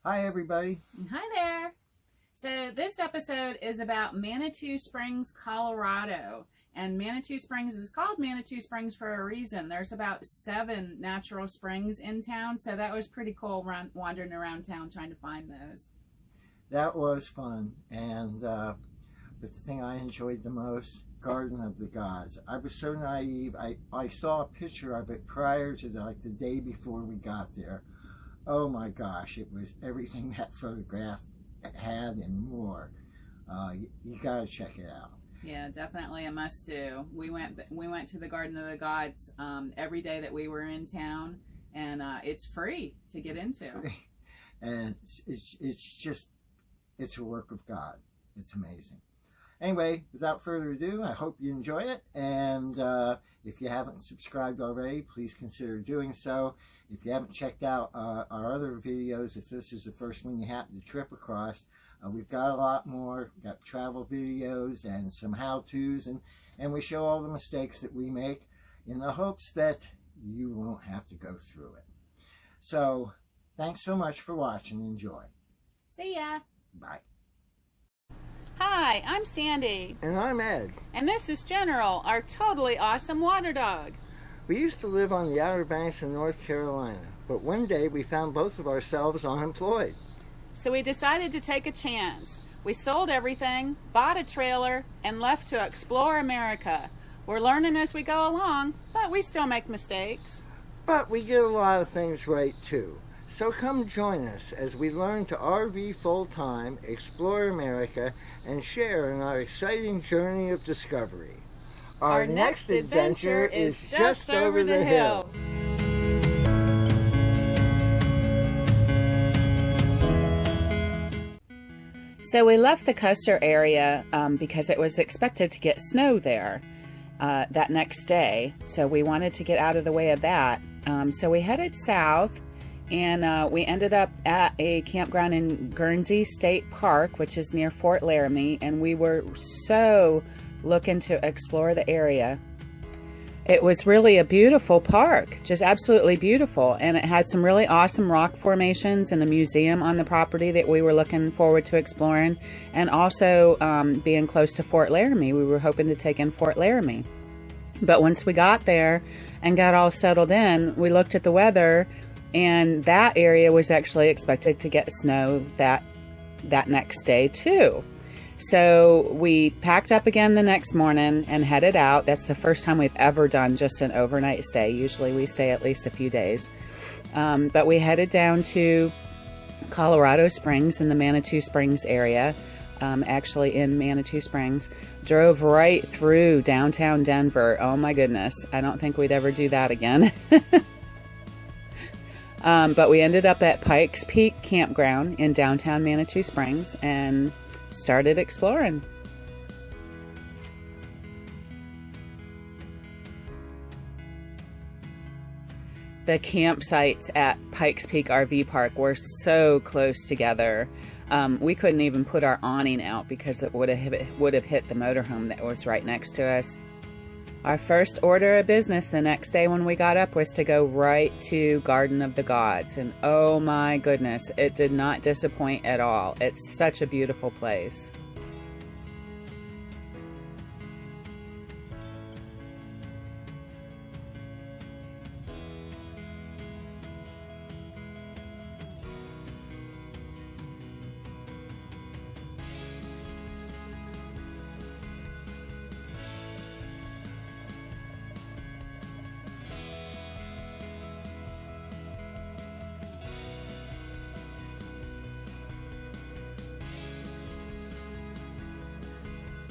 Hi, everybody. Hi there. So this episode is about Manitou Springs, Colorado. And Manitou Springs is called Manitou Springs for a reason. There's about 7 natural springs in town, so that was pretty cool wandering around town trying to find those. That was fun, and but the thing I enjoyed the most, Garden of the Gods. I was so naive. I saw a picture of it prior to the day before we got there. Oh my gosh, it was everything that photograph had and more. You gotta check it out. Yeah, definitely a must do. We went to the Garden of the Gods every day that we were in town, and it's free to get into. Free. And it's a work of God. It's amazing. Anyway, without further ado, I hope you enjoy it. And if you haven't subscribed already, please consider doing so. If you haven't checked out our other videos, if this is the first one you happen to trip across, we've got a lot more. We've got travel videos and some how-tos, and we show all the mistakes that we make in the hopes that you won't have to go through it. So, thanks so much for watching. Enjoy. See ya. Bye. Hi, I'm Sandy. And I'm Ed. And this is General, our totally awesome water dog. We used to live on the Outer Banks in North Carolina, but one day we found both of ourselves unemployed. So we decided to take a chance. We sold everything, bought a trailer, and left to explore America. We're learning as we go along, but we still make mistakes. But we get a lot of things right too. So come join us as we learn to RV full-time, explore America, and share in our exciting journey of discovery. Our next adventure is just over the hills. So we left the Custer area because it was expected to get snow there that next day. So we wanted to get out of the way of that. So we headed south. And we ended up at a campground in Guernsey State Park, which is near Fort Laramie, and we were so looking to explore the area. It was really a beautiful park, just absolutely beautiful, and it had some really awesome rock formations and a museum on the property that we were looking forward to exploring, and also being close to Fort Laramie. We were hoping to take in Fort Laramie. But once we got there and got all settled in, we looked at the weather, and that area was actually expected to get snow that next day too. So we packed up again the next morning and headed out. That's the first time we've ever done just an overnight stay. Usually we stay at least a few days. But we headed down to Colorado Springs in the Manitou Springs area. Actually in Manitou Springs. Drove right through downtown Denver. Oh my goodness. I don't think we'd ever do that again. But we ended up at Pikes Peak Campground in downtown Manitou Springs and started exploring. The campsites at Pikes Peak RV Park were so close together. We couldn't even put our awning out because it would have hit the motorhome that was right next to us. Our first order of business the next day when we got up was to go right to Garden of the Gods. And oh my goodness, it did not disappoint at all. It's such a beautiful place.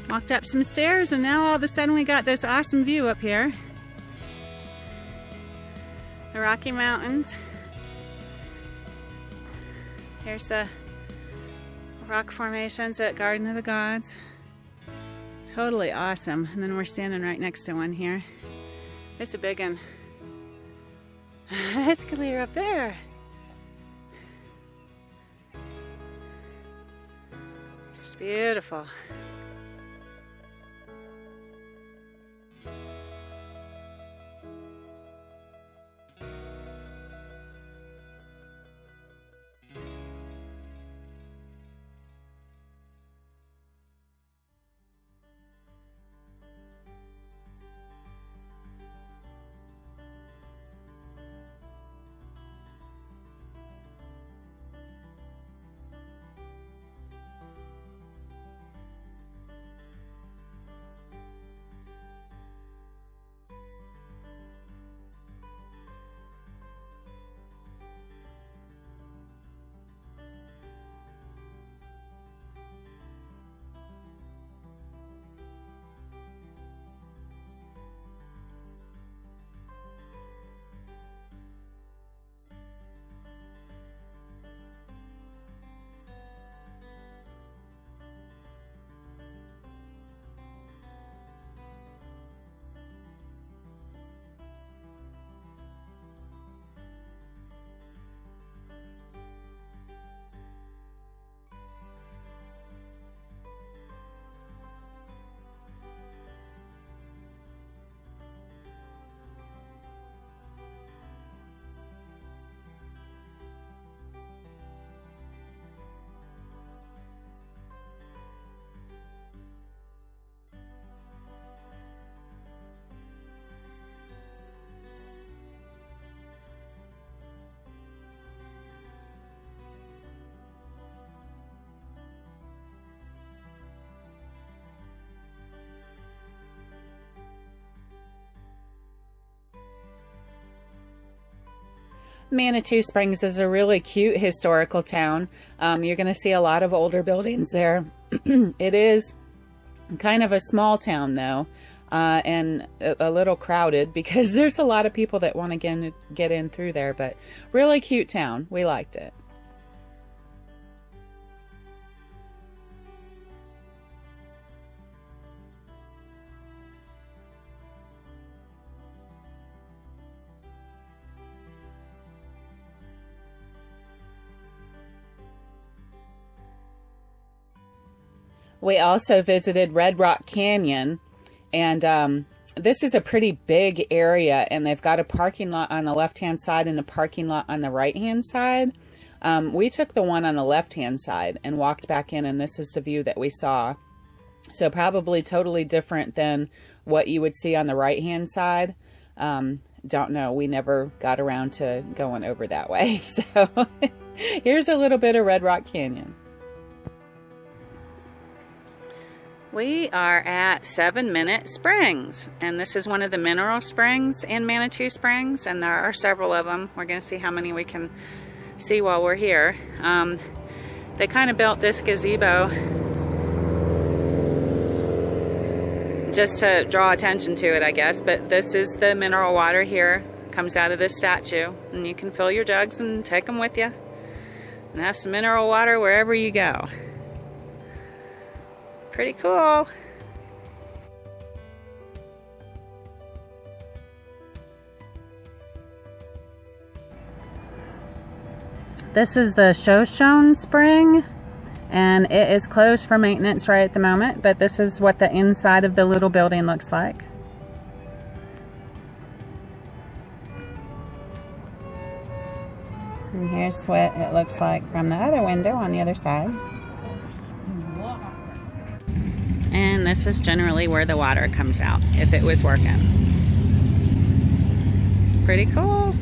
Walked up some stairs and now all of a sudden we got this awesome view up here. The Rocky Mountains. Here's the rock formations at Garden of the Gods. Totally awesome. And then we're standing right next to one here. It's a big one. It's clear up there. Just beautiful. Manitou Springs is a really cute historical town. You're going to see a lot of older buildings there. It is kind of a small town, though, and a little crowded because there's a lot of people that want to get in through there, but really cute town. We liked it. We also visited Red Rock Canyon, and this is a pretty big area, and they've got a parking lot on the left-hand side and a parking lot on the right-hand side. We took the one on the left-hand side and walked back in, and this is the view that we saw. So probably totally different than what you would see on the right-hand side. Don't know. We never got around to going over that way. So here's a little bit of Red Rock Canyon. We are at 7 Minute Springs, and this is one of the mineral springs in Manitou Springs, and there are several of them. We're going to see how many we can see while we're here. They kind of built this gazebo just to draw attention to it, I guess, but this is the mineral water here. Comes out of this statue, and you can fill your jugs and take them with you and have some mineral water wherever you go. Pretty cool. This is the Shoshone spring, and it is closed for maintenance right at the moment, but this is what the inside of the little building looks like. And here's what it looks like from the other window on the other side. And this is generally where the water comes out if it was working. Pretty cool.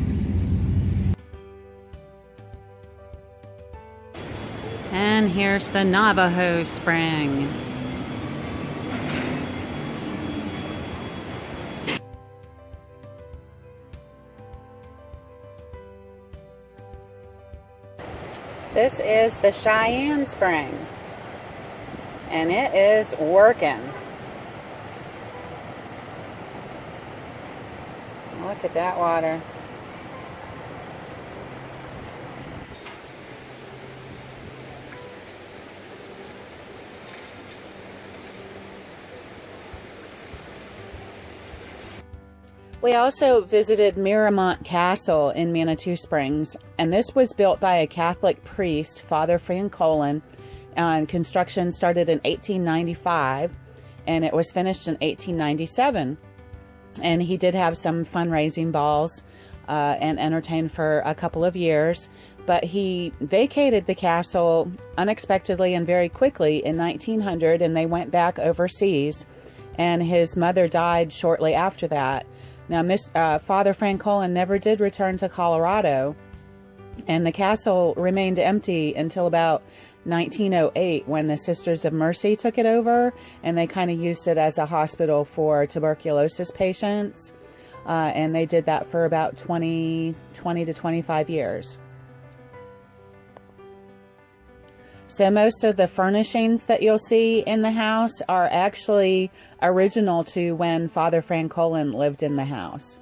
And here's the Navajo spring. This is the Cheyenne spring. And it is working. Look at that water. We also visited Miramont Castle in Manitou Springs, and this was built by a Catholic priest, Father Francolin. And construction started in 1895, and it was finished in 1897. And he did have some fundraising balls and entertained for a couple of years. But he vacated the castle unexpectedly and very quickly in 1900, and they went back overseas. And his mother died shortly after that. Now, Father Francolin never did return to Colorado, and the castle remained empty until about 1908 when the Sisters of Mercy took it over, and they kind of used it as a hospital for tuberculosis patients, and they did that for about 20 to 25 years. So most of the furnishings that you'll see in the house are actually original to when Father Francolin lived in the house.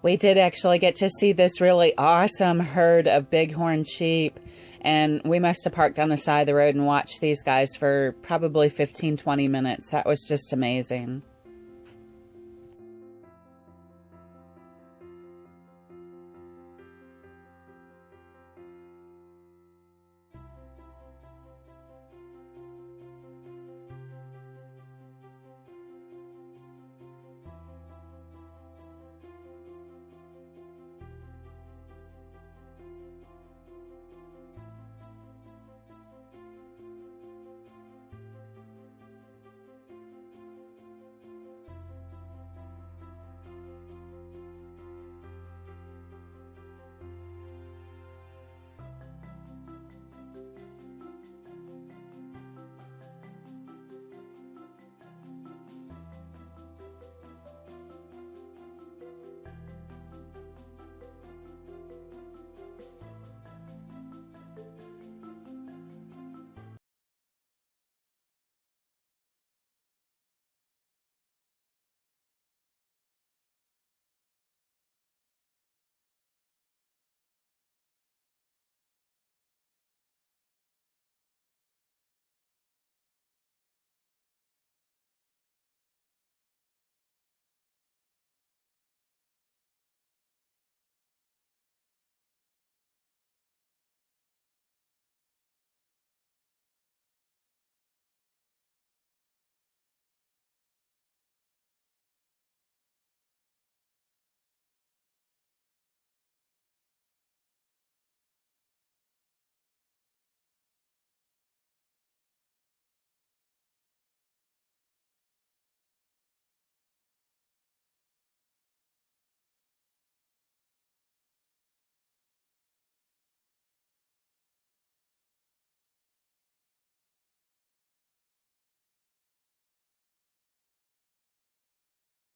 We did actually get to see this really awesome herd of bighorn sheep, and we must have parked on the side of the road and watched these guys for probably 15-20 minutes. That was just amazing.